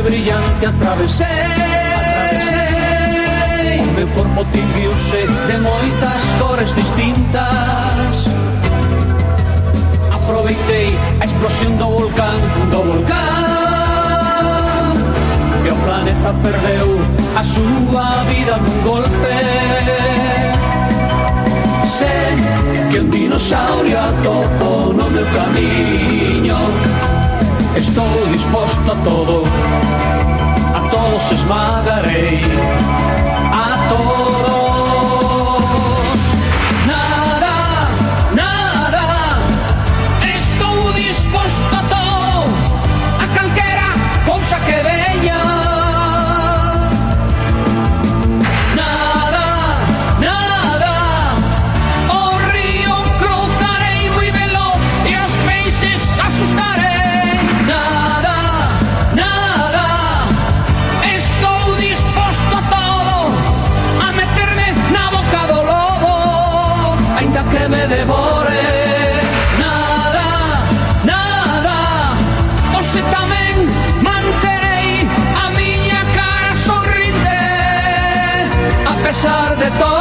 brillante atravesei. O meu corpo tinguiuse de moitas cores distintas. Aproveitei a explosión do volcán, e o planeta perdeu a súa vida nun golpe. Sé que un dinosaurio atopo no meu camiño. Estou disposto a todo, a todos esmagarei, a todos. Nada, nada, estou disposto a todo, a calquera cousa que veña. Nada, nada, o río cruzarei moi veloz e os peixes asustarei. Que me devore. Nada, nada, hoxe tamén manterei a miña cara sorrinte, a pesar de todo.